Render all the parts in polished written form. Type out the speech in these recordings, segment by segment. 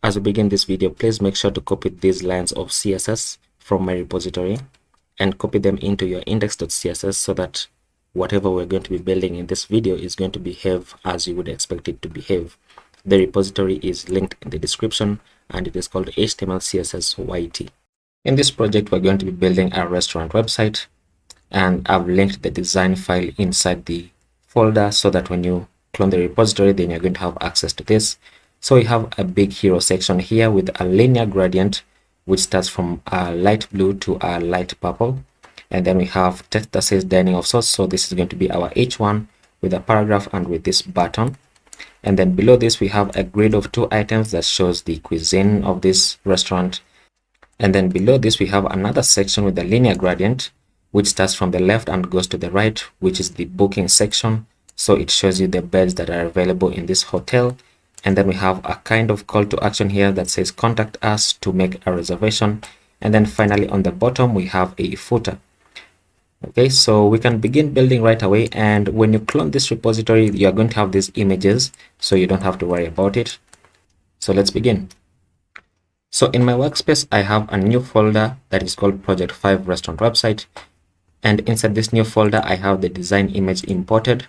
as we begin this video, please make sure to copy these lines of CSS from my repository and copy them into your index.css so that whatever we're going to be building in this video is going to behave as you would expect it to behave. The repository is linked in the description and it is called HTML CSS YT. In this project, we're going to be building a restaurant website, and I've linked the design file inside the folder so that when you clone the repository, then you're going to have access to this. So we have a big hero section here with a linear gradient which starts from a light blue to a light purple, and then we have text that says dining of sorts. So this is going to be our H1 with a paragraph and with this button. And then below this we have a grid of 2 items that shows the cuisine of this restaurant. And then below this we have another section with a linear gradient which starts from the left and goes to the right, which is the booking section. So it shows you the beds that are available in this hotel. And then we have a kind of call to action here that says contact us to make a reservation. And then finally on the bottom we have a footer. Okay, so we can begin building right away. And when you clone this repository, you are going to have these images, so you don't have to worry about it. So let's begin. So in my workspace, I have a new folder that is called Project 5 Restaurant Website. And inside this new folder, I have the design image imported.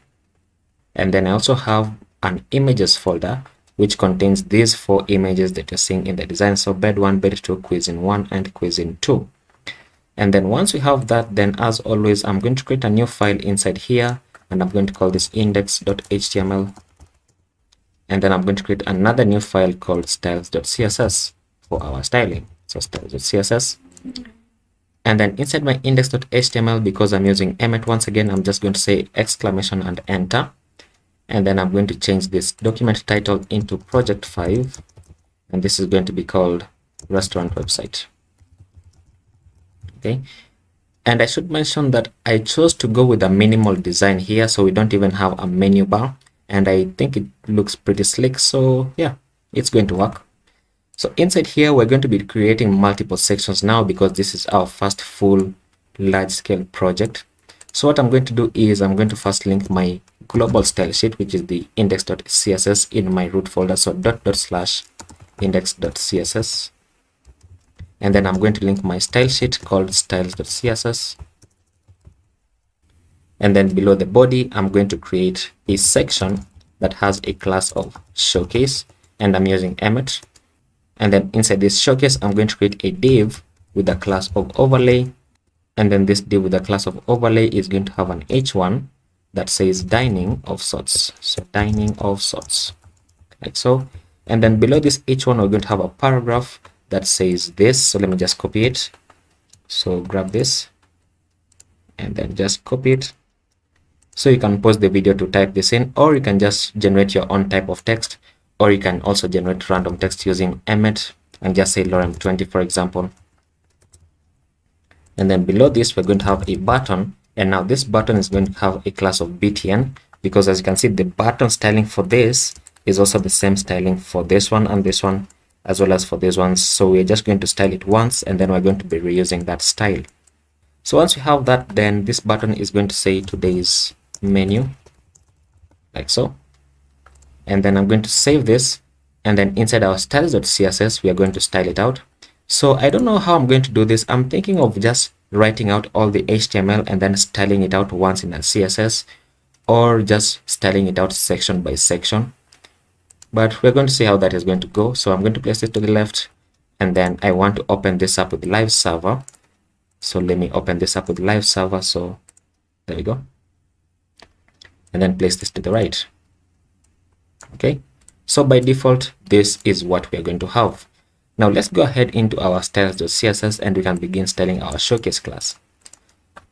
And then I also have an images folder, which contains these 4 images that you're seeing in the design. So bed 1, bed 2, cuisine 1, and cuisine 2. And then once we have that, then as always, I'm going to create a new file inside here, and I'm going to call this index.html. And then I'm going to create another new file called styles.css for our styling. So styles.css. And then inside my index.html, because I'm using Emmet once again, I'm just going to say exclamation and enter. And then I'm going to change this document title into project 5. And this is going to be called restaurant website. Okay, and I should mention that I chose to go with a minimal design here, so we don't even have a menu bar, and I think it looks pretty slick. So yeah, it's going to work. So inside here we're going to be creating multiple sections now because this is our first full large-scale project. So what I'm going to do is I'm going to first link my global style sheet, which is the index.css in my root folder, so /index.css. And then I'm going to link my style sheet called styles.css. And then below the body, I'm going to create a section that has a class of showcase, and I'm using Emmet. And then inside this showcase, I'm going to create a div with a class of overlay. And then this div with a class of overlay is going to have an H1 that says dining of sorts. So dining of sorts, like so. And then below this H1, we're going to have a paragraph that says this. So let me just copy it. So grab this and then just copy it. So you can pause the video to type this in, or you can just generate your own type of text, or you can also generate random text using Emmet and just say lorem 20, for example. And then below this, we're going to have a button. And now this button is going to have a class of btn, because as you can see, the button styling for this is also the same styling for this one and this one, as well as for these ones. So we're just going to style it once, and then we're going to be reusing that style. So once we have that, then this button is going to say today's menu, like so. And then I'm going to save this, and then inside our styles.css, we are going to style it out. So I don't know how I'm going to do this. I'm thinking of just writing out all the HTML and then styling it out once in a CSS, or just styling it out section by section. But we're going to see how that is going to go. So I'm going to place it to the left, and then I want to open this up with live server. So let me open this up with live server. So there we go. And then place this to the right. Okay. So by default, this is what we're going to have. Now let's go ahead into our styles.css and we can begin styling our showcase class.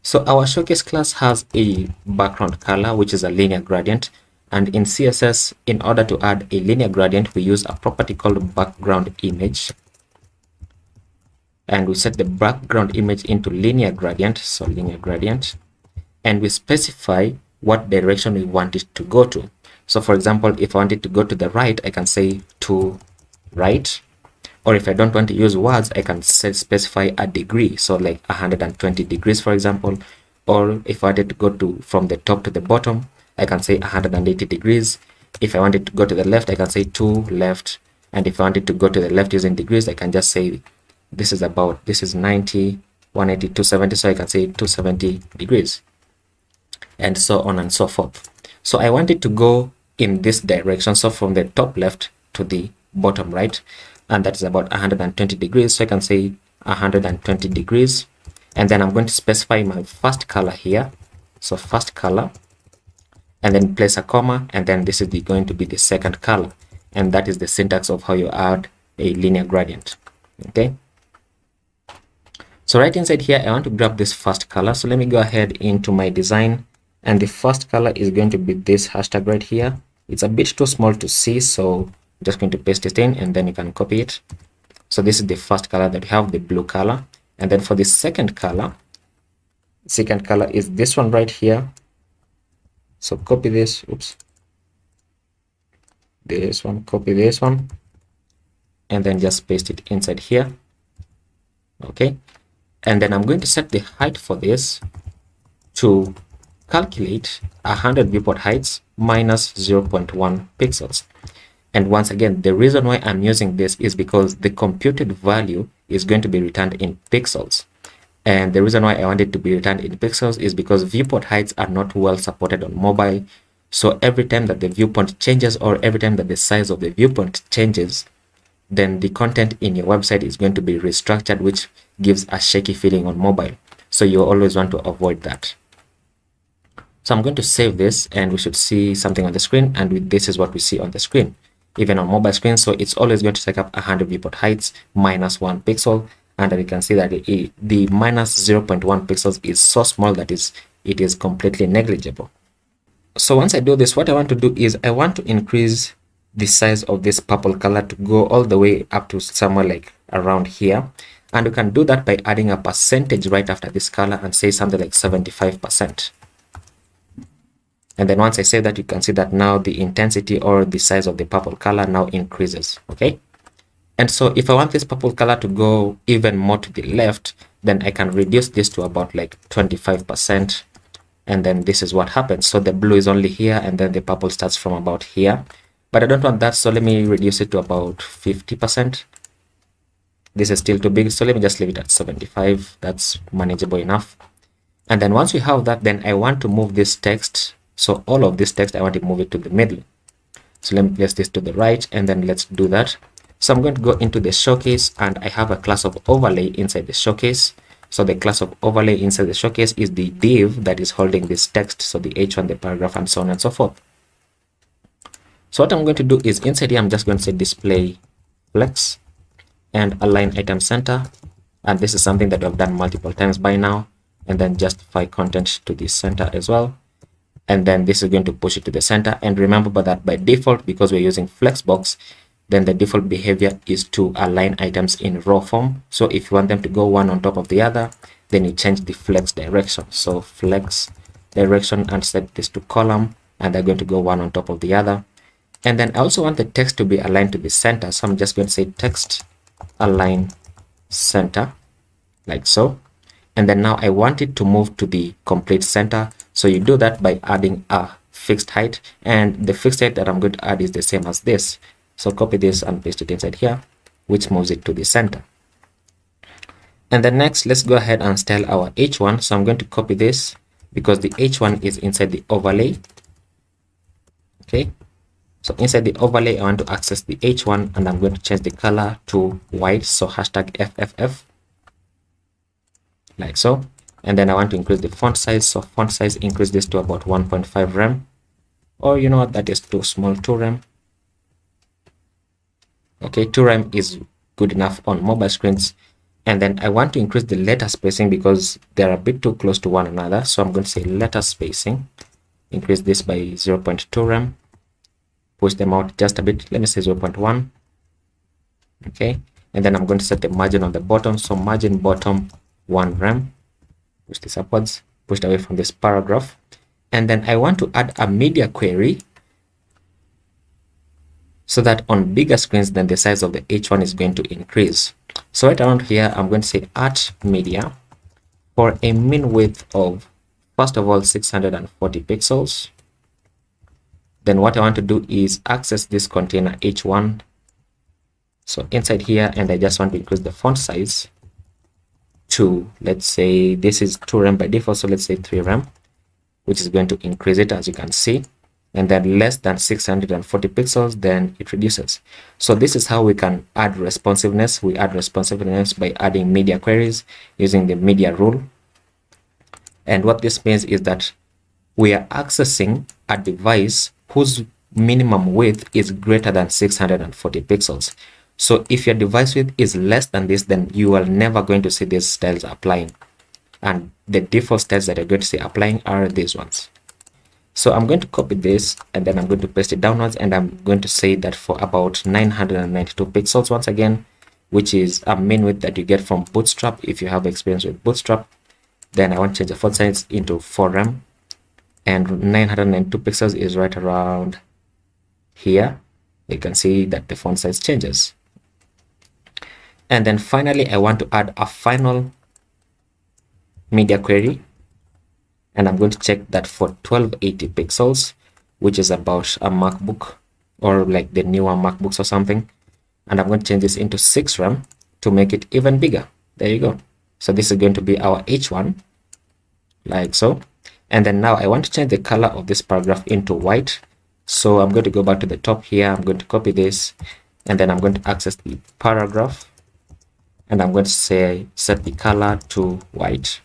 So our showcase class has a background color, which is a linear gradient. And in CSS, in order to add a linear gradient, we use a property called background image. And we set the background image into linear gradient, so linear gradient. And we specify what direction we want it to go to. So for example, if I want it to go to the right, I can say to right. Or if I don't want to use words, I can specify a degree. So like 120 degrees, for example. Or if I wanted to go from the top to the bottom, I can say 180 degrees. If I wanted to go to the left, I can say to left. And if I wanted to go to the left using degrees, I can just say this is 90, 180, 270. So I can say 270 degrees, and so on and so forth. So I want it to go in this direction, so from the top left to the bottom right, and that is about 120 degrees. So I can say 120 degrees, and then I'm going to specify my first color here. So first color, and then place a comma, and then this is going to be the second color, and that is the syntax of how you add a linear gradient. Okay, so right inside here I want to grab this first color. So let me go ahead into my design, and the first color is going to be this hashtag right here. It's a bit too small to see, so I'm just going to paste it in, and then you can copy it. So this is the first color that we have, the blue color. And then for the second color is this one right here. So copy this, this one, copy this one, and then just paste it inside here. Okay, and then I'm going to set the height for this to calculate 100 viewport heights minus 0.1 pixels. And once again, the reason why I'm using this is because the computed value is going to be returned in pixels. And the reason why I want it to be returned in pixels is because viewport heights are not well supported on mobile. So every time that the viewport changes, or every time that the size of the viewport changes, then the content in your website is going to be restructured, which gives a shaky feeling on mobile. So you always want to avoid that. So I'm going to save this, and we should see something on the screen, and this is what we see on the screen, even on mobile screen. So it's always going to take up 100 viewport heights minus 1 pixel. And you can see that the minus 0.1 pixels is so small that it is completely negligible. So once I do this, what I want to do is I want to increase the size of this purple color to go all the way up to somewhere like around here. And you can do that by adding a percentage right after this color and say something like 75%. And then once I say that, you can see that now the intensity or the size of the purple color now increases. Okay. And so if I want this purple color to go even more to the left, then I can reduce this to about like 25%. And then this is what happens. So the blue is only here, and then the purple starts from about here. But I don't want that, so let me reduce it to about 50%. This is still too big, so let me just leave it at 75. That's manageable enough. And then once we have that, then I want to move this text. So all of this text, I want to move it to the middle. So let me place this to the right, and then let's do that. So I'm going to go into the showcase, and I have a class of overlay inside the showcase. So the class of overlay inside the showcase is the div that is holding this text. So the h1, the paragraph, and so on and so forth. So what I'm going to do is inside here, I'm just going to say display flex and align item center. And this is something that I've done multiple times by now. And then justify content to the center as well. And then this is going to push it to the center. And remember that by default, because we're using flexbox, then the default behavior is to align items in raw form. So if you want them to go one on top of the other, then you change the flex direction. So flex direction, and set this to column, and they're going to go one on top of the other. And then I also want the text to be aligned to the center. So I'm just going to say text align center, like so. And then now I want it to move to the complete center. So you do that by adding a fixed height, and the fixed height that I'm going to add is the same as this. So copy this and paste it inside here, which moves it to the center. And then next, let's go ahead and style our h1. So I'm going to copy this because the h1 is inside the overlay. Okay. So inside the overlay, I want to access the h1, and I'm going to change the color to white. So hashtag FFF, like so. And then I want to increase the font size. So font size, increase this to about 1.5 rem, or you know what, that is too small, 2 rem. Okay, 2 rem is good enough on mobile screens. And then I want to increase the letter spacing because they're a bit too close to one another. So I'm going to say letter spacing, increase this by 0.2 rem, push them out just a bit. Let me say 0.1. Okay, and then I'm going to set the margin on the bottom. So margin bottom 1 rem, push this upwards, pushed away from this paragraph. And then I want to add a media query, so that on bigger screens, then the size of the h1 is going to increase. So right around here, I'm going to say at media for a min width of, first of all, 640 pixels. Then what I want to do is access this container h1 So inside here, and I just want to increase the font size to, let's say this is 2 rem by default, so let's say 3 rem, which is going to increase it, as you can see. And then less than 640 pixels, then it reduces. So this is how we can add responsiveness. We add responsiveness by adding media queries using the media rule. And what this means is that we are accessing a device whose minimum width is greater than 640 pixels. So if your device width is less than this, then you are never going to see these styles applying. And the default styles that you're going to see applying are these ones. So I'm going to copy this, and then I'm going to paste it downwards, and I'm going to say that for about 992 pixels once again, which is a min width that you get from Bootstrap if you have experience with Bootstrap. Then I want to change the font size into 4 rem, and 992 pixels is right around here. You can see that the font size changes. And then finally, I want to add a final media query, and I'm going to check that for 1280 pixels, which is about a MacBook or like the newer MacBooks or something. And I'm going to change this into 6 rem to make it even bigger. There you go. So this is going to be our H1, like so. And then now I want to change the color of this paragraph into white. So I'm going to go back to the top here. I'm going to copy this, and then I'm going to access the paragraph, and I'm going to say set the color to white.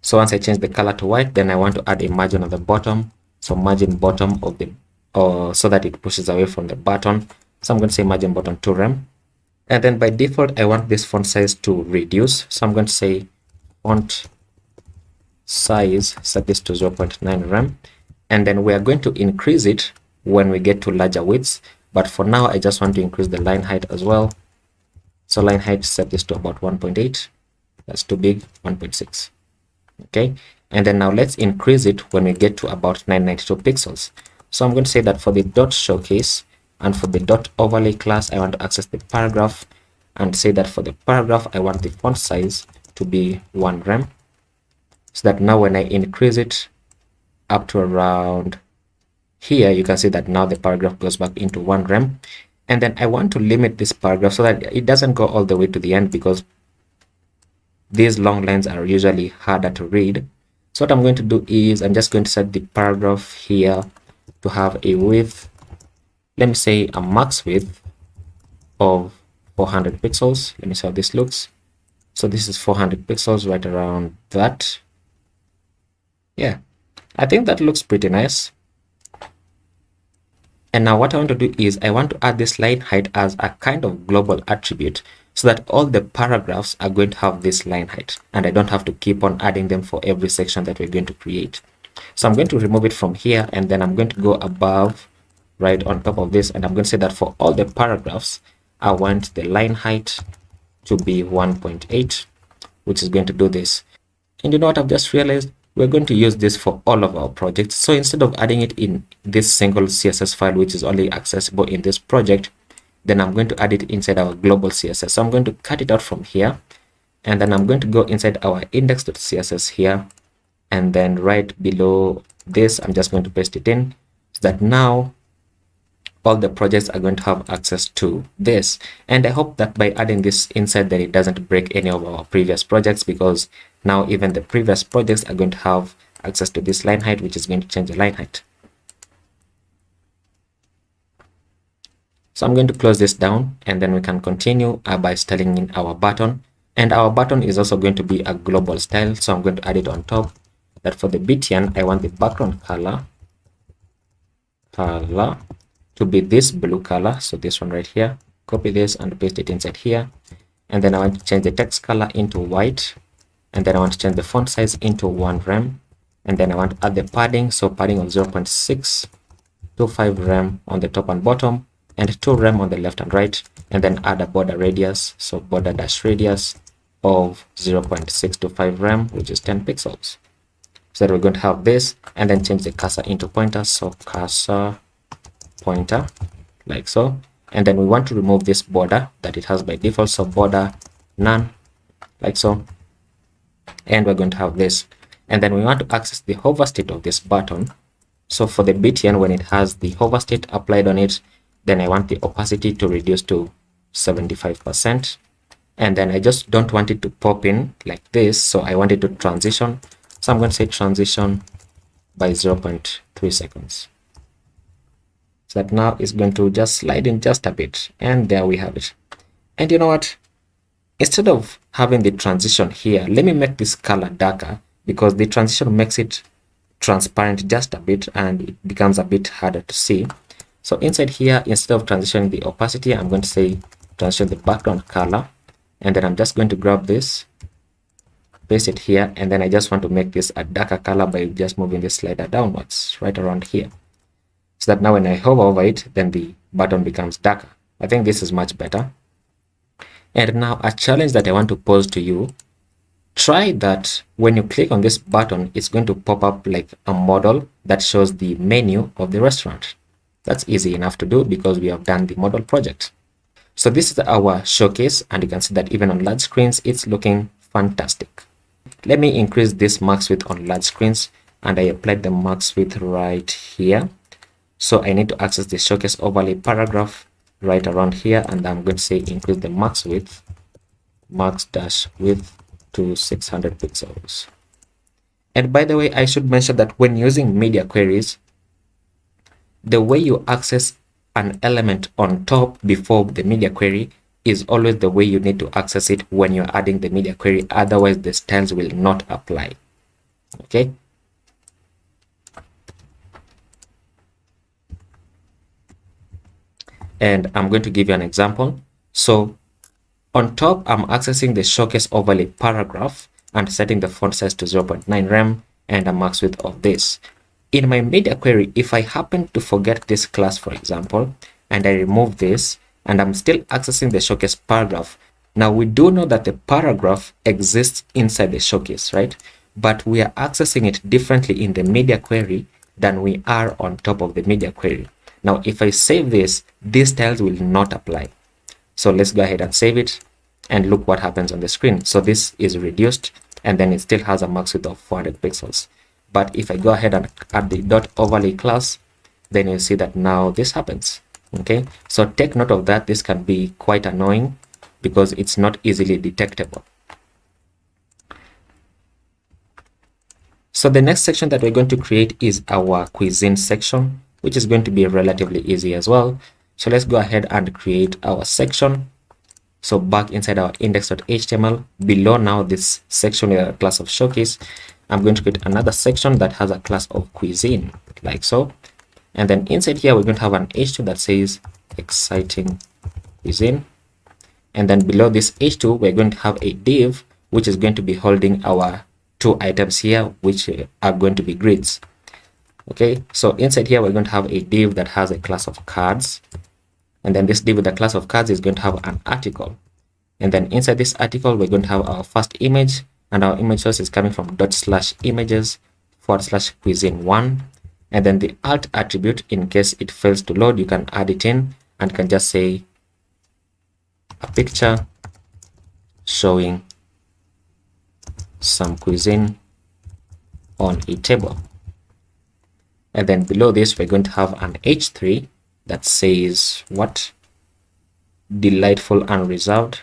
So once I change the color to white, then I want to add a margin on the bottom. So margin bottom of the, so that it pushes away from the button. So I'm going to say margin bottom 2 rem. And then by default, I want this font size to reduce. So I'm going to say font size, set this to 0.9 rem. And then we are going to increase it when we get to larger widths. But for now, I just want to increase the line height as well. So line height, set this to about 1.8. That's too big, 1.6. Okay, and then now let's increase it when we get to about 992 pixels. So I'm going to say that for the dot showcase and for the dot overlay class, I want to access the paragraph, and say that for the paragraph, I want the font size to be 1 rem. So that now when I increase it up to around here, you can see that now the paragraph goes back into 1 rem. And then I want to limit this paragraph so that it doesn't go all the way to the end, because these long lines are usually harder to read. So what I'm going to do is I'm just going to set the paragraph here to have a width, let me say a max width of 400 pixels. Let me see how this looks. So this is 400 pixels, right around that. Yeah, I think that looks pretty nice. And now what I want to do is I want to add this line height as a kind of global attribute, so that all the paragraphs are going to have this line height, and I don't have to keep on adding them for every section that we're going to create. So I'm going to remove it from here, and then I'm going to go above, right on top of this, and I'm going to say that for all the paragraphs, I want the line height to be 1.8, which is going to do this. And you know what I've just realized? We're going to use this for all of our projects. So instead of adding it in this single CSS file, which is only accessible in this project, then I'm going to add it inside our global CSS. So I'm going to cut it out from here, and then I'm going to go inside our index.css here, and then right below this, I'm just going to paste it in, so that now all the projects are going to have access to this. And I hope that by adding this inside, that it doesn't break any of our previous projects, because now even the previous projects are going to have access to this line height, which is going to change the line height. So I'm going to close this down, and then we can continue by styling in our button. And our button is also going to be a global style. So I'm going to add it on top, that for the btn, I want the background color to be this blue color. So this one right here, copy this and paste it inside here. And then I want to change the text color into white. And then I want to change the font size into 1 rem. And then I want to add the padding. So padding of 0.625 rem on the top and bottom, and 2 rem on the left and right. And then add a border radius. So border dash radius of 0.625 rem, which is 10 pixels. So that we're going to have this, and then change the cursor into pointer. So cursor pointer, like so. And then we want to remove this border that it has by default. So border none, like so. And we're going to have this. And then we want to access the hover state of this button. So for the btn, when it has the hover state applied on it, then I want the opacity to reduce to 75%. And then I just don't want it to pop in like this, so I want it to transition. So I'm going to say transition by 0.3 seconds. So that now is going to just slide in just a bit, and there we have it. And you know what? Instead of having the transition here, let me make this color darker, because the transition makes it transparent just a bit and it becomes a bit harder to see. So inside here, instead of transitioning the opacity, I'm going to say transition the background color, and then I'm just going to grab this, paste it here, and then I just want to make this a darker color by just moving this slider downwards right around here, so that now when I hover over it, then the button becomes darker. I think this is much better. And now a challenge that I want to pose to you: try that when you click on this button, it's going to pop up like a model that shows the menu of the restaurant. That's easy enough to do because we have done the model project. So this is our showcase, and you can see that even on large screens, it's looking fantastic. Let me increase this max width on large screens, and I applied the max width right here. So I need to access the showcase overlay paragraph right around here, and I'm going to say increase the max width, max dash width to 600 pixels. And by the way, I should mention that when using media queries, the way you access an element on top before the media query is always the way you need to access it when you're adding the media query. Otherwise, the styles will not apply. Okay. And I'm going to give you an example. So on top, I'm accessing the showcase overlay paragraph and setting the font size to 0.9 rem and a max width of this. In my media query, if I happen to forget this class, for example, and I remove this, and I'm still accessing the showcase paragraph, now we do know that the paragraph exists inside the showcase, right? But we are accessing it differently in the media query than we are on top of the media query. Now, if I save this, these styles will not apply. So let's go ahead and save it, and look what happens on the screen. So this is reduced, and then it still has a max width of 400 pixels. But if I go ahead and add the dot overlay class, then you'll see that now this happens. Okay, so take note of that. This can be quite annoying because it's not easily detectable. So the next section that we're going to create is our cuisine section, which is going to be relatively easy as well. So let's go ahead and create our section. So back inside our index.html, below now this section with a class of showcase, I'm going to create another section that has a class of cuisine, like so. And then inside here, we're going to have an h2 that says exciting cuisine. And then below this h2, we're going to have a div, which is going to be holding our two items here, which are going to be grids. Okay, so inside here, we're going to have a div that has a class of cards. And then this div with the class of cards is going to have an article. And then inside this article, we're going to have our first image, and our image source is coming from /images/cuisine1. And then the alt attribute, in case it fails to load, you can add it in and can just say a picture showing some cuisine on a table. And then below this, we're going to have an h3 that says what? Delightful unreserved.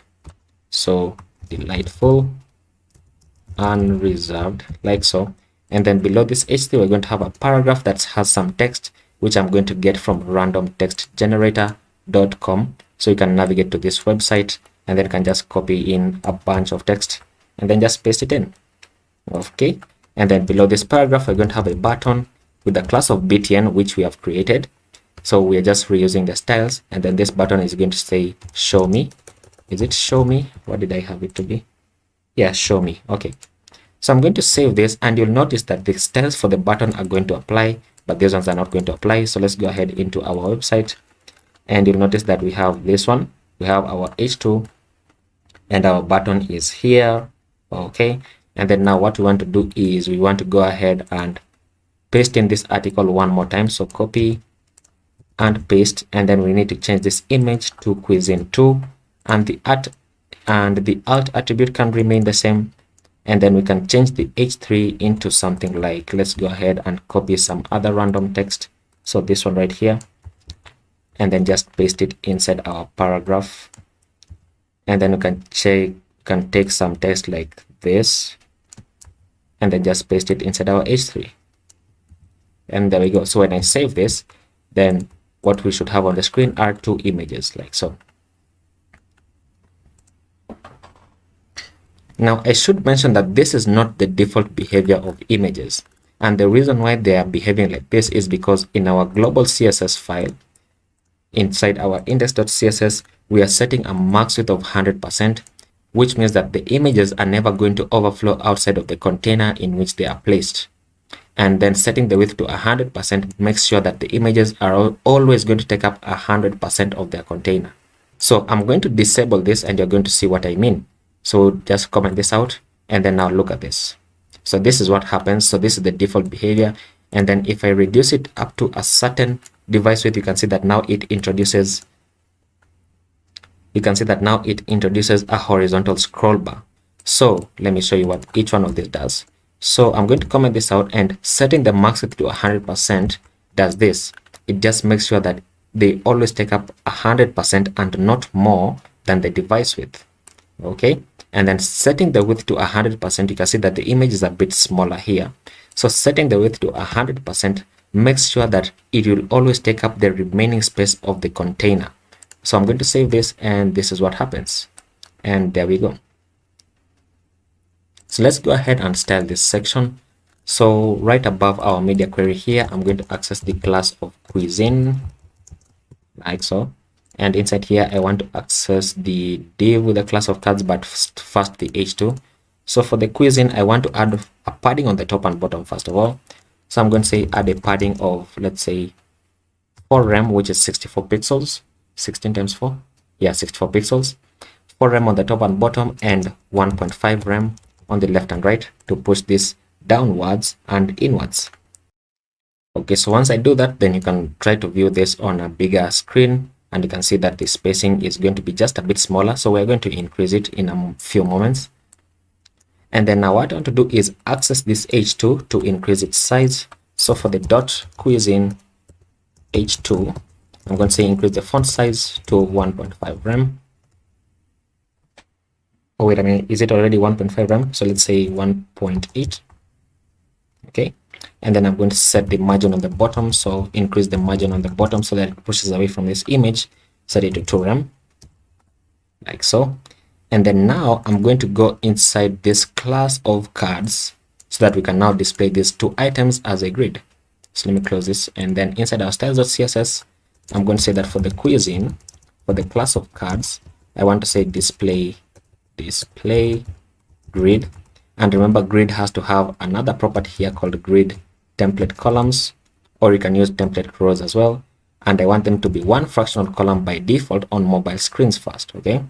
So delightful unreserved, like so. And then below this h3, we're going to have a paragraph that has some text, which I'm going to get from randomtextgenerator.com. So you can navigate to this website and then can just copy in a bunch of text and then just paste it in. Okay. And then below this paragraph, we're going to have a button with the class of btn, which we have created. So we're just reusing the styles. And then this button is going to say show me. Is it show me? What did I have it to be? Yeah, show me. Okay. So I'm going to save this, and you'll notice that the styles for the button are going to apply, but these ones are not going to apply. So let's go ahead into our website, and you'll notice that we have this one. We have our h2, and our button is here. Okay. And then now what we want to do is we want to go ahead and paste in this article one more time. So copy and paste, and then we need to change this image to cuisine2, and the alt attribute can remain the same. And then we can change the h3 into something like, let's go ahead and copy some other random text. So this one right here, and then just paste it inside our paragraph. And then you can check, can take some text like this and then just paste it inside our h3. And there we go. So when I save this, then what we should have on the screen are two images like so. Now I should mention that this is not the default behavior of images, and the reason why they are behaving like this is because in our global CSS file inside our index.css we are setting a max width of 100%, which means that the images are never going to overflow outside of the container in which they are placed. And then setting the width to 100% makes sure that the images are always going to take up 100% of their container. So I'm going to disable this and you're going to see what I mean. So just comment this out and then now look at this. So this is what happens. So this is the default behavior. And then if I reduce it up to a certain device width, you can see that now it introduces a horizontal scroll bar. So let me show you what each one of these does. So I'm going to comment this out, and setting the max width to 100% does this. It just makes sure that they always take up 100% and not more than the device width. Okay, and then setting the width to 100%, you can see that the image is a bit smaller here. So setting the width to 100% makes sure that it will always take up the remaining space of the container. So I'm going to save this, and this is what happens. And there we go. So let's go ahead and style this section. So right above our media query here, I'm going to access the class of cuisine like so. And inside here, I want to access the div with the class of cards, but first the h2. So for the cuisine, I want to add a padding on the top and bottom first of all. So I'm going to say add a padding of, let's say, 4 rem, which is 64 pixels. 16 times 4, yeah, 64 pixels. 4 rem on the top and bottom, and 1.5 rem on the left and right to push this downwards and inwards. Okay, so once I do that, then you can try to view this on a bigger screen, and you can see that the spacing is going to be just a bit smaller. So we're going to increase it in a few moments. And then now what I want to do is access this h2 to increase its size. So for the dot cuisine h2, I'm going to say increase the font size to 1.5 rem. Oh, wait a minute, is it already 1.5 rem? So let's say 1.8. Okay, and then I'm going to set the margin on the bottom. So increase the margin on the bottom so that it pushes away from this image. Set it to 2 rem, like so. And then now I'm going to go inside this class of cards so that we can now display these two items as a grid. So let me close this, and then inside our styles.css, I'm going to say that for the cuisine, for the class of cards, I want to say display grid. And remember, grid has to have another property here called grid template columns, or you can use template rows as well. And I want them to be one fractional column by default on mobile screens first. Okay,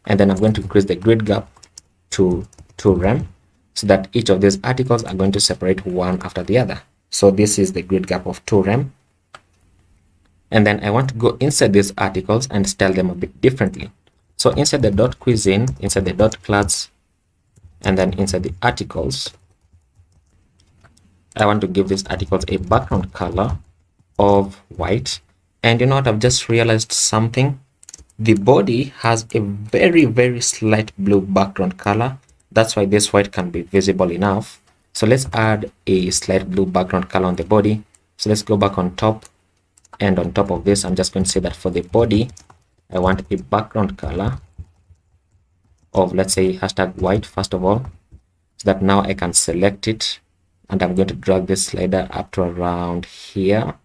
and then I'm going to increase the grid gap to 2 rem so that each of these articles are going to separate one after the other. So this is the grid gap of 2 rem. And then I want to go inside these articles and style them a bit differently. So inside the dot cuisine, inside the dot class, and then inside the articles, I want to give these articles a background color of white. And you know what, I've just realized something. The body has a very, very slight blue background color. That's why this white can be visible enough. So let's add a slight blue background color on the body. So let's go back on top. And on top of this, I'm just going to say that for the body, I want a background color of, let's say, hashtag white first of all, so that now I can select it, and I'm going to drag this slider up to around here,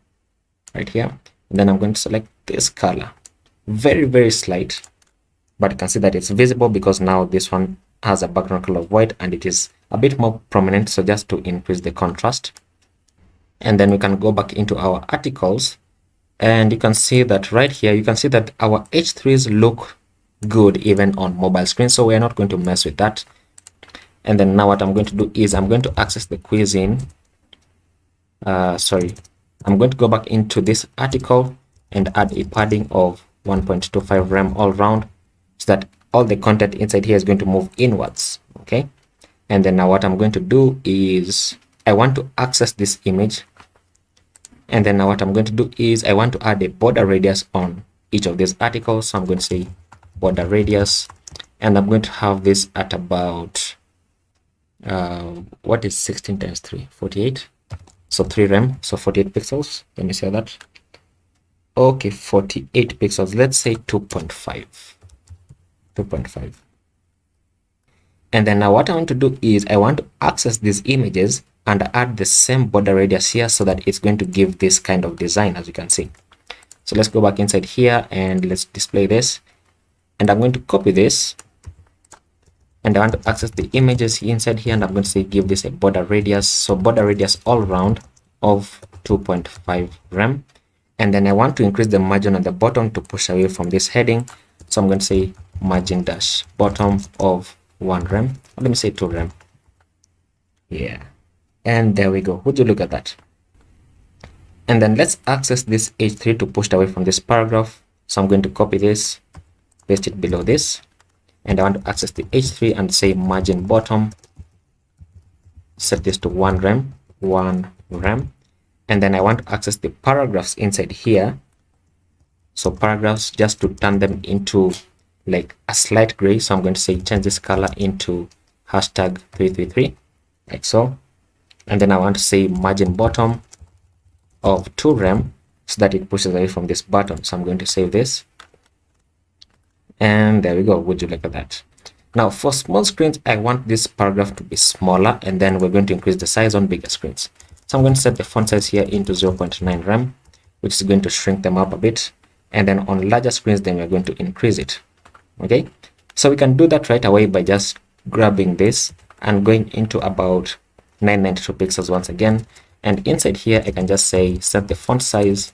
right here. And then I'm going to select this color, very, very slight, but you can see that it's visible because now this one has a background color of white and it is a bit more prominent. So just to increase the contrast, and then we can go back into our articles. And you can see that right here, you can see that our h3s look good even on mobile screen. So we're not going to mess with that. And then now what I'm going to do is I'm going to access the cuisine. I'm going to go back into this article and add a padding of 1.25 rem all round so that all the content inside here is going to move inwards. Okay. And then now what I'm going to do is I want to access this image. And then now what I'm going to do is I want to add a border radius on each of these articles. So I'm going to say border radius, and I'm going to have this at about what is 16 times 3? 48. So 3 rem, so 48 pixels. Let me see that. Okay, 48 pixels. Let's say 2.5. 2.5. And then now what I want to do is I want to access these images and add the same border radius here so that it's going to give this kind of design, as you can see. So let's go back inside here and let's display this. And I'm going to copy this. And I want to access the images inside here, and I'm going to say give this a border radius. So border radius all round of 2.5 rem. And then I want to increase the margin on the bottom to push away from this heading. So I'm going to say margin dash bottom of 1 rem. Or let me say 2 rem. Yeah. And there we go. Would you look at that? And then let's access this H3 to push away from this paragraph. So I'm going to copy this, paste it below this. And I want to access the H3 and say margin bottom. Set this to 1 rem, 1 rem. And then I want to access the paragraphs inside here. So paragraphs, just to turn them into like a slight gray. So I'm going to say change this color into hashtag 333, like so. And then I want to say margin bottom of 2 rem so that it pushes away from this button. So I'm going to save this. And there we go. Would you look at that? Now for small screens, I want this paragraph to be smaller, and then we're going to increase the size on bigger screens. So I'm going to set the font size here into 0.9 rem, which is going to shrink them up a bit. And then on larger screens, then we're going to increase it. Okay, so we can do that right away by just grabbing this and going into about 992 pixels once again. And inside here, I can just say set the font size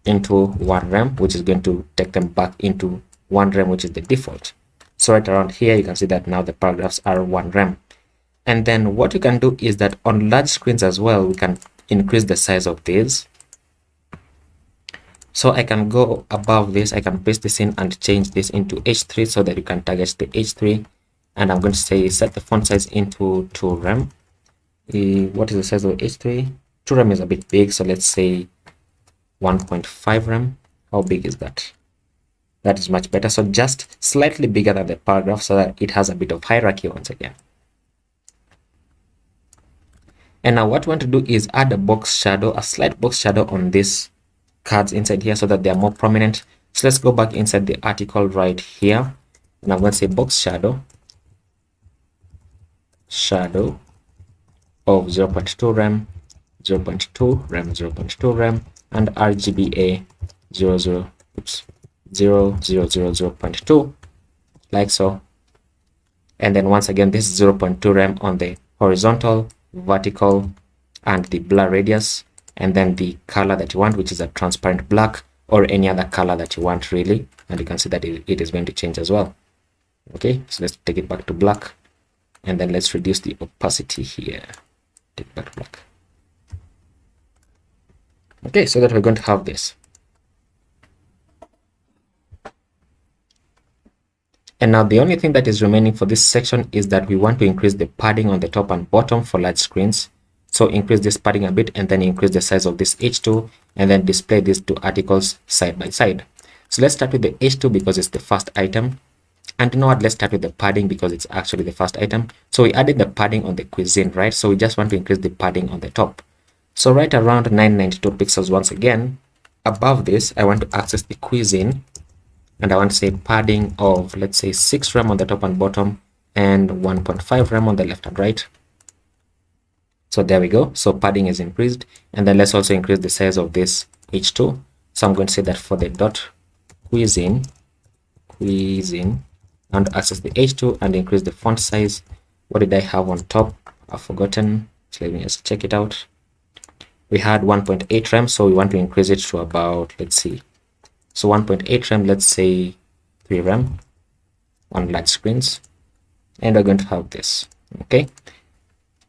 into 1 rem, which is going to take them back into 1 rem, which is the default. So right around here, you can see that now the paragraphs are 1 rem. And then what you can do is that on large screens as well, we can increase the size of these. So I can go above this, I can paste this in and change this into H3 so that you can target the H3. And I'm going to say set the font size into 2 rem. What is the size of H3? 2 rem is a bit big, so let's say 1.5 rem. How big is that? That is much better. So just slightly bigger than the paragraph so that it has a bit of hierarchy once again. And now what we want to do is add a box shadow, a slight box shadow on these cards inside here so that they are more prominent. So let's go back inside the article right here. And I'm going to say box shadow of 0.2 rem, 0.2 rem, 0.2 rem, and RGBA 0.2, like so. And then once again, this is 0.2 rem on the horizontal, vertical, and the blur radius, and then the color that you want, which is a transparent black or any other color that you want really. And you can see that it is going to change as well. Okay, so let's take it back to black, and then let's reduce the opacity here. Take it back to black. Okay, so that we're going to have this. And now the only thing that is remaining for this section is that we want to increase the padding on the top and bottom for large screens. So increase this padding a bit and then increase the size of this H2 and then display these two articles side by side. So let's start with the H2 because it's the first item. And you know what, let's start with the padding because it's actually the first item. So we added the padding on the cuisine, right? So we just want to increase the padding on the top. So right around 992 pixels once again. Above this, I want to access the cuisine. And I want to say padding of, let's say 6 rem on the top and bottom and 1.5 rem on the left and right. So there we go. So padding is increased. And then let's also increase the size of this H2. So I'm going to say that for the dot cuisine, and access the H2 and increase the font size. What did I have on top? I've forgotten. So let me just check it out. We had 1.8 rem, so we want to increase it to about, let's see. So 1.8 rem, let's say 3 rem on large screens. And we're going to have this. Okay.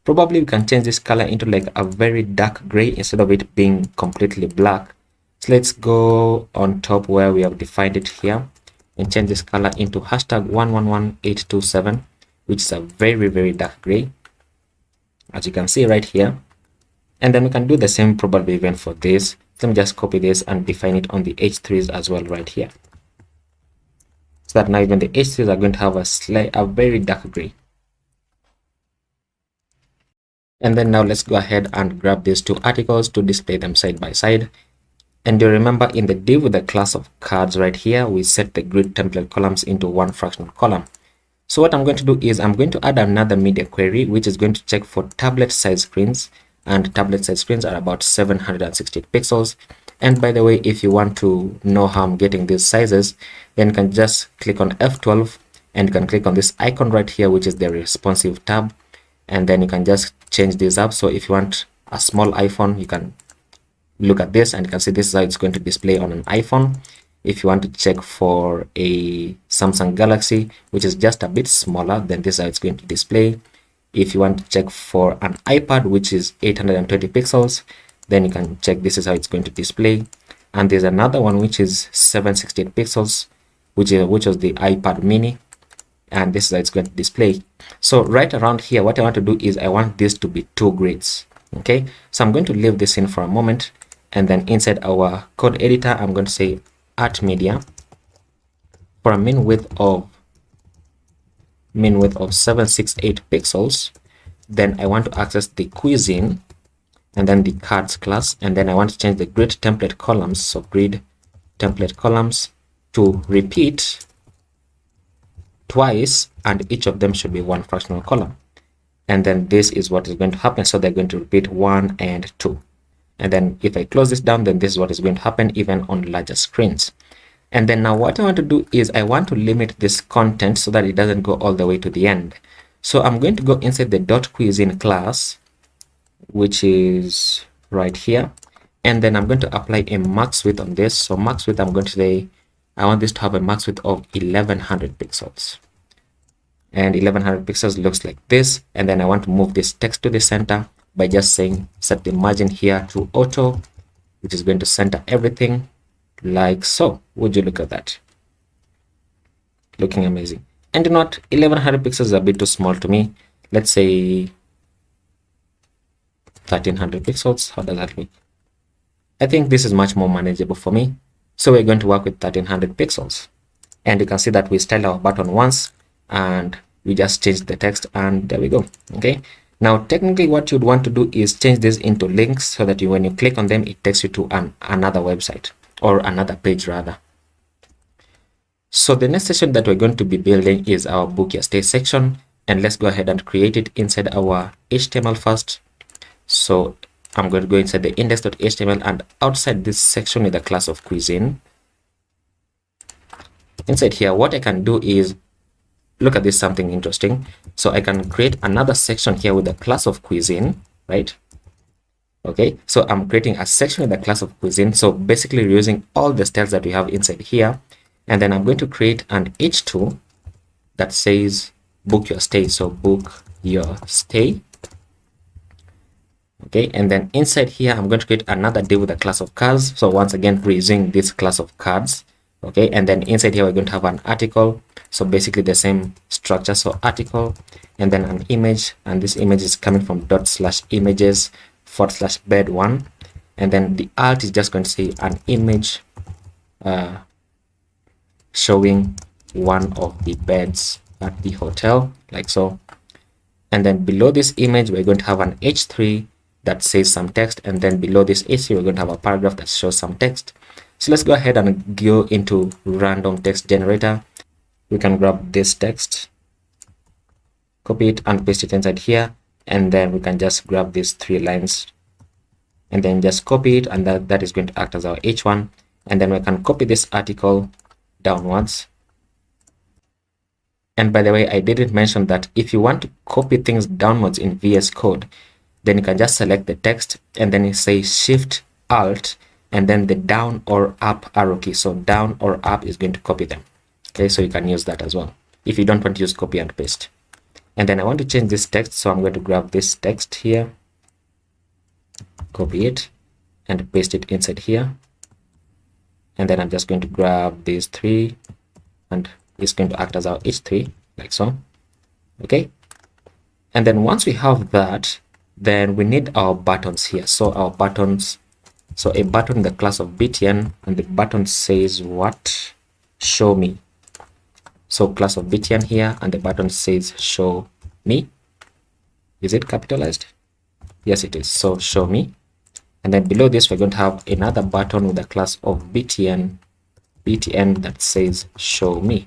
Probably we can change this color into like a very dark gray instead of it being completely black. So let's go on top where we have defined it here and change this color into hashtag 111827, which is a very, very dark gray, as you can see right here. And then we can do the same probably even for this. Let me just copy this and define it on the H3s as well right here. so that now even the H3s are going to have a very dark gray. And then now let's go ahead and grab these two articles to display them side by side. And you remember in the div with the class of cards right here, we set the grid template columns into one fractional column. So what I'm going to do is I'm going to add another media query, which is going to check for tablet size screens, and tablet size screens are about 768 pixels. And by the way, if you want to know how I'm getting these sizes, then you can just click on F12 and you can click on this icon right here, which is the responsive tab. And then you can just change this up. So if you want a small iPhone, you can look at this and you can see this is how it's going to display on an iPhone. If you want to check for a Samsung Galaxy, which is just a bit smaller, then this is how it's going to display. If you want to check for an iPad, which is 820 pixels, then you can check this is how it's going to display. And there's another one which is 768 pixels, which was the iPad mini, and this is how it's going to display. So right around here, what I want to do is I want this to be 2 grids. Okay, so I'm going to leave this in for a moment, and then inside our code editor, I'm going to say at media for a min width of 768 pixels. Then I want to access the cuisine and then the cards class, and then I want to change the grid template columns, so grid template columns, to repeat twice, and each of them should be one fractional column. And then this is what is going to happen. So they're going to repeat 1 and 2. And then if I close this down, then this is what is going to happen even on larger screens. And then now what I want to do is I want to limit this content so that it doesn't go all the way to the end. So I'm going to go inside the .cuisine class, which is right here. And then I'm going to apply a max width on this. So max width, I'm going to say, I want this to have a max width of 1100 pixels. And 1100 pixels looks like this. And then I want to move this text to the center by just saying set the margin here to auto, which is going to center everything like so. Would you look at that? Looking amazing. And you know what, 1100 pixels is a bit too small to me. Let's say 1300 pixels. How does that look? I think this is much more manageable for me. So we're going to work with 1300 pixels. And you can see that we styled our button once and we just changed the text, and there we go. Okay. Now, technically what you'd want to do is change this into links so that when you click on them, it takes you to another website, or another page rather. So the next section that we're going to be building is our book your stay section, and let's go ahead and create it inside our HTML first. So I'm going to go inside the index.html, and outside this section with the class of cuisine. Inside here, what I can do is look at this, something interesting. So I can create another section here with the class of cuisine, right? Okay, so I'm creating a section with the class of cuisine. So basically using all the styles that we have inside here. And then I'm going to create an H2 that says book your stay. So book your stay. Okay, and then inside here, I'm going to create another div with a class of cards. So once again, we're using this class of cards. Okay, and then inside here, we're going to have an article. So basically the same structure. So article, and then an image, and this image is coming from ./images/bed1, and then the alt is just going to say an image showing one of the beds at the hotel, like so. And then below this image, we're going to have an H3 that says some text, and then below this H3, we're going to have a paragraph that shows some text. So let's go ahead and go into random text generator. We can grab this text, copy it and paste it inside here, and then we can just grab these 3 lines and then just copy it, and that is going to act as our H1. And then we can copy this article downwards. And by the way, I didn't mention that if you want to copy things downwards in VS Code, then you can just select the text and then you say Shift Alt and then the down or up arrow key. So down or up is going to copy them. Okay, so you can use that as well if you don't want to use copy and paste. And then I want to change this text, so I'm going to grab this text here, copy it and paste it inside here. And then I'm just going to grab these 3 and it's going to act as our H3 like so. Okay, and then once we have that, then we need our buttons here. So our buttons, so a button in the class of btn, and the button says what? Show me. So class of btn here, and the button says show me. Is it capitalized? Yes, it is. So show me. And then below this, we're going to have another button with a class of btn that says show me,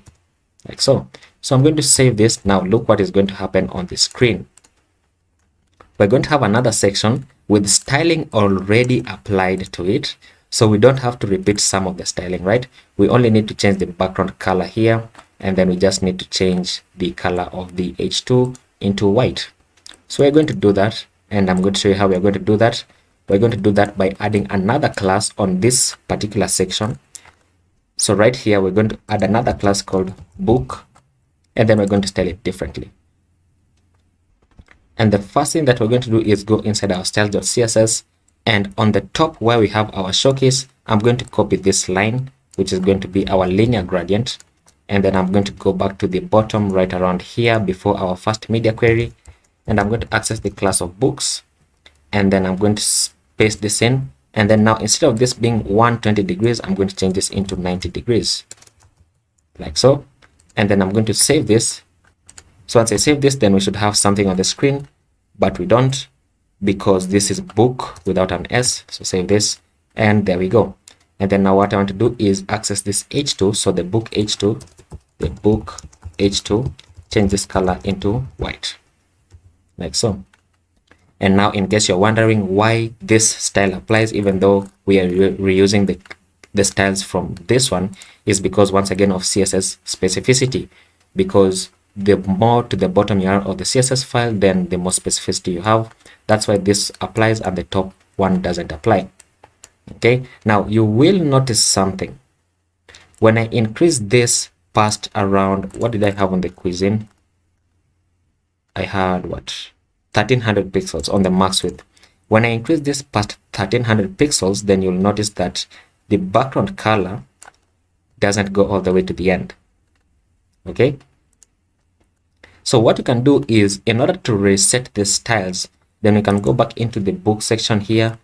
like so. So I'm going to save this. Now look what is going to happen on the screen. We're going to have another section with styling already applied to it, so we don't have to repeat some of the styling, right? We only need to change the background color here, and then we just need to change the color of the h2 into white. So we're going to do that, and I'm going to show you how we're going to do that. We're going to do that by adding another class on this particular section. So right here, we're going to add another class called book, and then we're going to style it differently. And the first thing that we're going to do is go inside our styles.css, and on the top where we have our showcase, I'm going to copy this line, which is going to be our linear gradient. And then I'm going to go back to the bottom right around here before our first media query, and I'm going to access the class of books, and then I'm going to paste this in. And then now, instead of this being 120 degrees, I'm going to change this into 90 degrees, like so. And then I'm going to save this. So once I save this, then we should have something on the screen, but we don't, because this is book without an S. So save this, and there we go. And then now what I want to do is access this h2, so the book h2, change this color into white, like so. And now, in case you're wondering why this style applies even though we are reusing the styles from this one, is because once again of CSS specificity, because the more to the bottom you are of the CSS file, then the more specificity you have. That's why this applies and the top one doesn't apply. Okay, now you will notice something. When I increase this past around, what did I have on the cuisine? I had what? 1300 pixels on the max width. When I increase this past 1300 pixels, then you'll notice that the background color doesn't go all the way to the end. Okay, so what you can do is, in order to reset the styles, then we can go back into the book section here.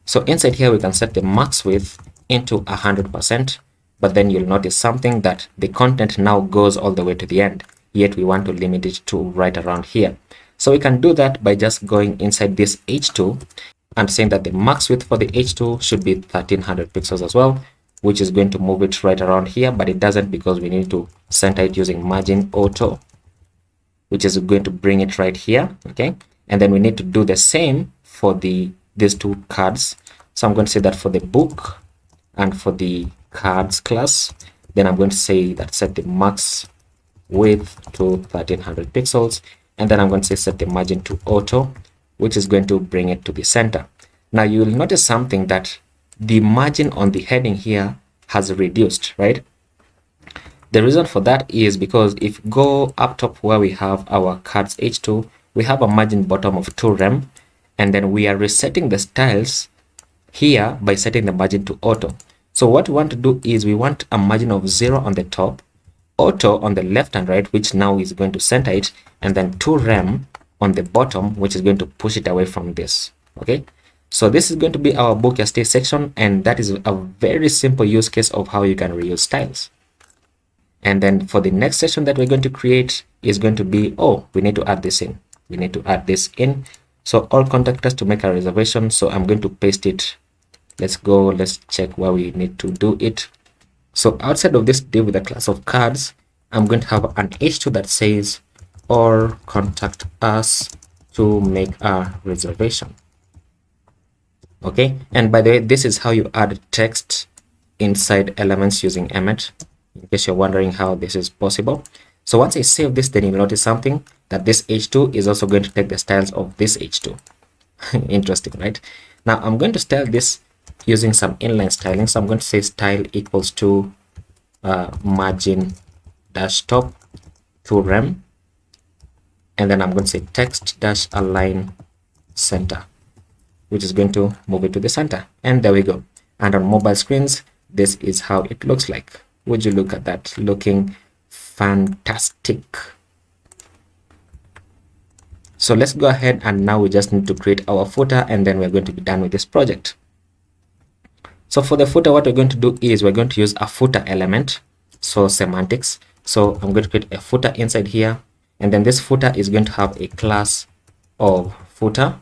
So inside here, we can set the max width into 100%, but then you'll notice something, that the content now goes all the way to the end, yet we want to limit it to right around here. So we can do that by just going inside this h2 and saying that the max width for the h2 should be 1300 pixels as well, which is going to move it right around here, but it doesn't, because we need to center it using margin auto, which is going to bring it right here. Okay, and then we need to do the same for these two cards. So I'm going to say that for the book and for the cards class, then I'm going to say that set the max width to 1300 pixels, and then I'm going to say set the margin to auto, which is going to bring it to the center. Now you will notice something, that the margin on the heading here has reduced, right? The reason for that is because if you go up top where we have our cards h2, we have a margin bottom of 2 rem, and then we are resetting the styles here by setting the margin to auto. So what we want to do is, we want a margin of 0 on the top, auto on the left and right, which now is going to center it, and then 2 rem on the bottom, which is going to push it away from this. Okay, so this is going to be our book stay section, and that is a very simple use case of how you can reuse styles. And then for the next session that we're going to create is going to be, oh, we need to add this in. We need to add this in. So all contact us to make a reservation. So I'm going to paste it. Let's go. Let's check where we need to do it. So outside of this div with a class of cards, I'm going to have an h2 that says, or contact us to make a reservation. Okay, and by the way, this is how you add text inside elements using Emmet, in case you're wondering how this is possible. So once I save this, then you'll notice something, that this h2 is also going to take the styles of this h2. Interesting, right? Now I'm going to style this using some inline styling. So I'm going to say style equals to margin dash top to rem, and then I'm going to say text dash align center, which is going to move it to the center. And there we go. And on mobile screens, this is how it looks like. Would you look at that? Looking fantastic. So let's go ahead, and now we just need to create our footer, and then we're going to be done with this project. So for the footer, what we're going to do is, we're going to use a footer element, so semantics. So I'm going to create a footer inside here, and then this footer is going to have a class of footer.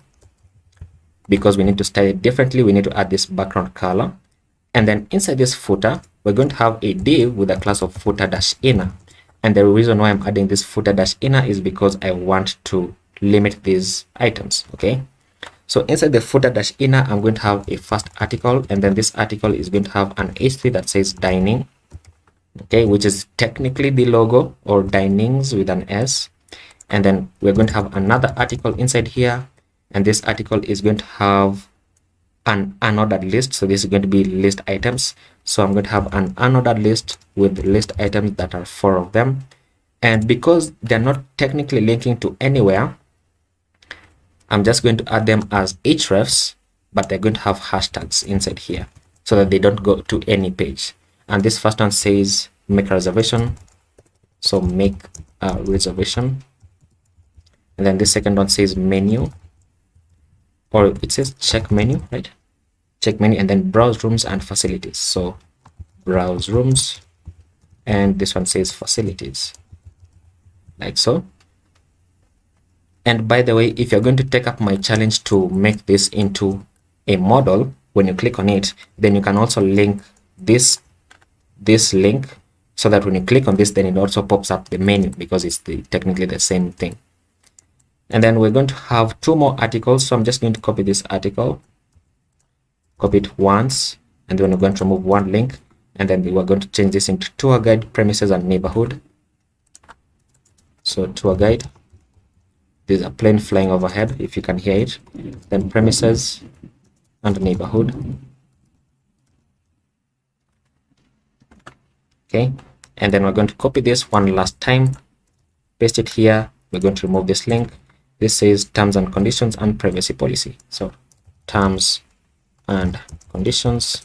Because we need to style it differently, we need to add this background color. And then inside this footer, we're going to have a div with a class of footer-inner. And the reason why I'm adding this footer-inner is because I want to limit these items. Okay, so inside the footer-inner, I'm going to have a first article, and then this article is going to have an h3 that says dining, okay, which is technically the logo, or dinings with an s. And then we're going to have another article inside here, and this article is going to have an unordered list. So this is going to be list items. So I'm going to have an unordered list with list items that are 4 of them. And because they're not technically linking to anywhere, I'm just going to add them as hrefs, but they're going to have hashtags inside here so that they don't go to any page. And this first one says make a reservation. So make a reservation. And then this second one says menu, or it says check menu, right? Check menu, and then browse rooms and facilities. So browse rooms, and this one says facilities, like so. And by the way, if you're going to take up my challenge to make this into a model, when you click on it, then you can also link this link, so that when you click on this, then it also pops up the menu, because it's technically the same thing. And then we're going to have 2 more articles. So I'm just going to copy this article, copy it once, and then we're going to remove 1 link, and then we're going to change this into tour guide, premises, and neighborhood. So tour guide, there's a plane flying overhead, if you can hear it. Then premises and neighborhood. Okay, and then we're going to copy this one last time, paste it here. We're going to remove this link. This says terms and conditions and privacy policy. So terms and conditions,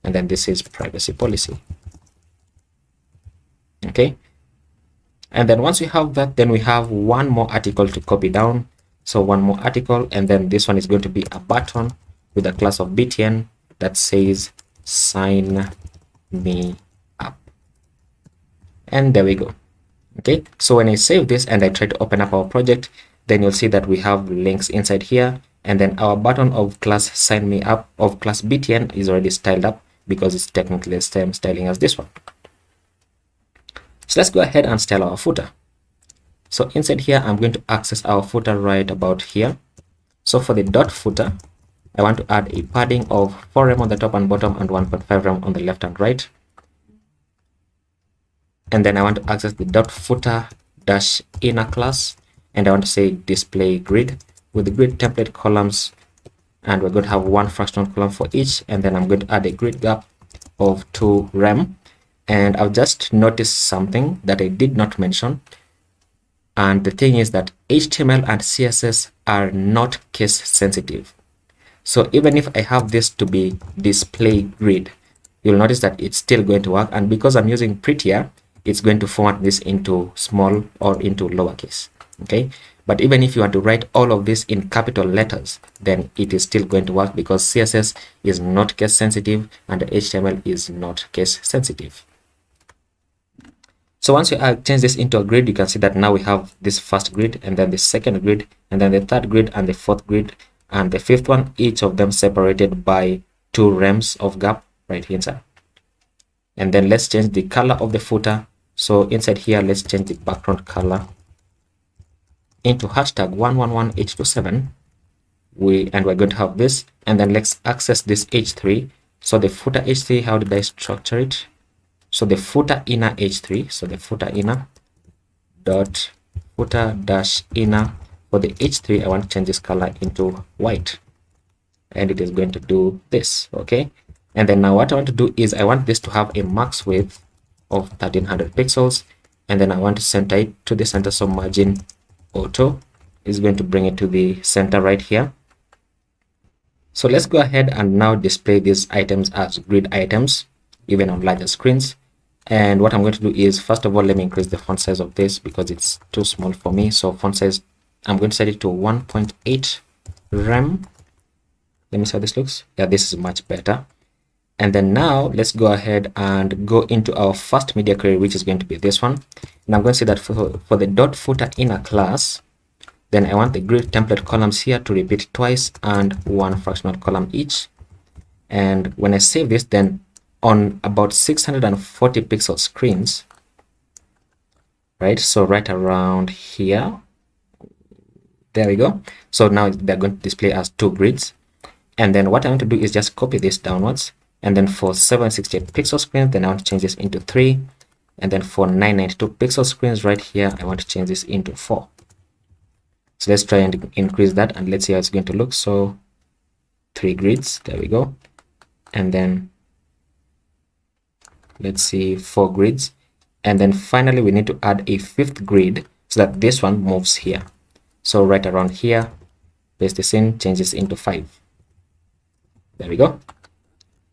and then this is privacy policy. Okay, and then once we have that, then we have 1 more article to copy down. So 1 more article, and then this one is going to be a button with a class of btn that says sign me up. And there we go. Okay, so when I save this and I try to open up our project, then you'll see that we have links inside here, and then our button of class sign me up of class btn is already styled up, because it's technically the same styling as this one. So let's go ahead and style our footer. So inside here, I'm going to access our footer right about here. So for the dot footer, I want to add a padding of 4 rem on the top and bottom and 1.5 rem on the left and right. And then I want to access the dot footer dash inner class, and I want to say display grid with the grid template columns, and we're going to have 1 fractional column for each. And then I'm going to add a grid gap of 2 rem. And I've just noticed something that I did not mention, and the thing is that HTML and CSS are not case sensitive. So even if I have this to be display grid, you'll notice that it's still going to work. And because I'm using prettier, it's going to format this into small or into lowercase. Okay, but even if you want to write all of this in capital letters, then it is still going to work, because CSS is not case sensitive and HTML is not case sensitive. So once you change this into a grid, you can see that now we have this first grid, and then the second grid, and then the third grid, and the fourth grid, and the fifth one, each of them separated by 2 rems of gap right here inside. And then let's change the color of the footer. So inside here, let's change the background color into hashtag 111h27. And we're going to have this, and then let's access this h3. So the footer h3, how did I structure it? So the footer inner h3, so the footer inner dot footer dash inner. For the h3, I want to change this color into white, and it is going to do this. Okay, and then now what I want to do is I want this to have a max width of 1300 pixels, and then I want to center it to the center. So margin auto is going to bring it to the center right here. So let's go ahead and now display these items as grid items, even on larger screens. And what I'm going to do is, first of all, let me increase the font size of this because it's too small for me. So font size, I'm going to set it to 1.8 rem. Let me see how this looks. Yeah, this is much better. And then now let's go ahead and go into our first media query, which is going to be this one. And I'm going to say that for the dot footer inner class, then I want the grid template columns here to repeat twice and one fractional column each. And when I save this, then on about 640 pixel screens, right? So right around here, there we go. So now they're going to display as two grids. And then what I want to do is just copy this downwards. And then for 768 pixel screens, then I want to change this into 3. And then for 992 pixel screens right here, I want to change this into 4. So let's try and increase that, and let's see how it's going to look. So 3 grids, there we go. And then let's see 4 grids. And then finally, we need to add a 5th grid so that this one moves here. So right around here, paste this in, change this into 5. There we go.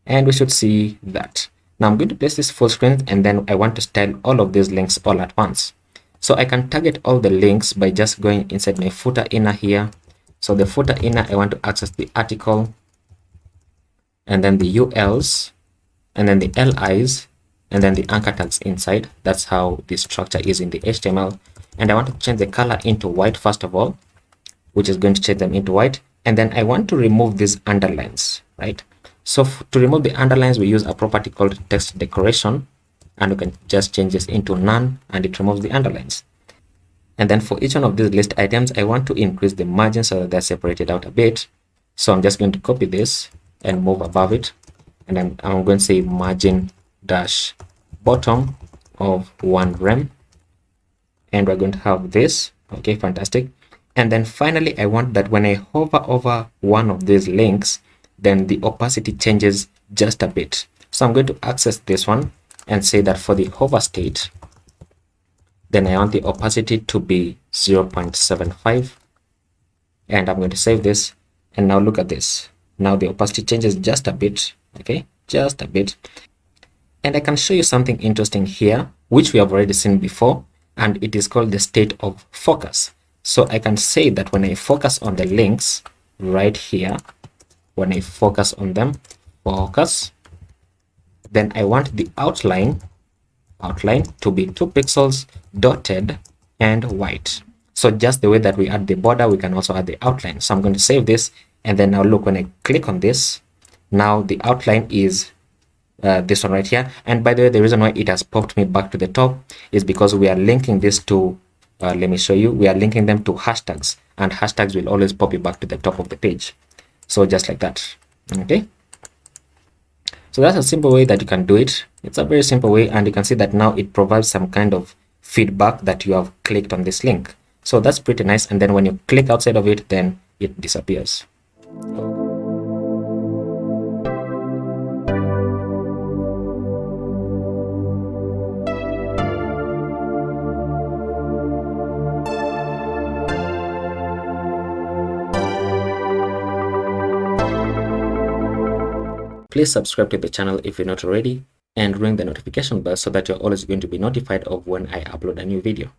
And we should see that. Now I'm going to place this full screen, and then I want to style all of these links all at once. So I can target all the links by just going inside my footer inner here. So the footer inner, I want to access the article, and then the ULs, and then the LIs, and then the anchor tags inside. That's how the structure is in the HTML. And I want to change the color into white first of all, which is going to change them into white. And then I want to remove these underlines, right? So to remove the underlines, we use a property called text decoration, and we can just change this into none, and it removes the underlines. And then for each one of these list items, I want to increase the margin so that they're separated out a bit. So I'm just going to copy this and move above it, and I'm going to say margin dash bottom of 1 rem, and we're going to have this. Okay, fantastic. And then finally, I want that when I hover over one of these links, then the opacity changes just a bit. So I'm going to access this one and say that for the hover state, then I want the opacity to be 0.75, and I'm going to save this. And now look at this. Now the opacity changes just a bit. Okay, just a bit. And I can show you something interesting here, which we have already seen before, and it is called the state of focus. So I can say that when I focus on the links right here, when I focus on them, focus, then I want the outline to be 2 pixels, dotted, and white. So just the way that we add the border, we can also add the outline. So I'm going to save this, and then now look, when I click on this, now the outline is this one right here. And by the way, the reason why it has popped me back to the top is because we are linking this to let me show you, we are linking them to hashtags, and hashtags will always pop you back to the top of the page. So just like that. Okay, so that's a simple way that you can do it. It's a very simple way, and you can see that now it provides some kind of feedback that you have clicked on this link. So that's pretty nice. And then when you click outside of it, then it disappears. Please subscribe to the channel if you're not already, and ring the notification bell so that you're always going to be notified of when I upload a new video.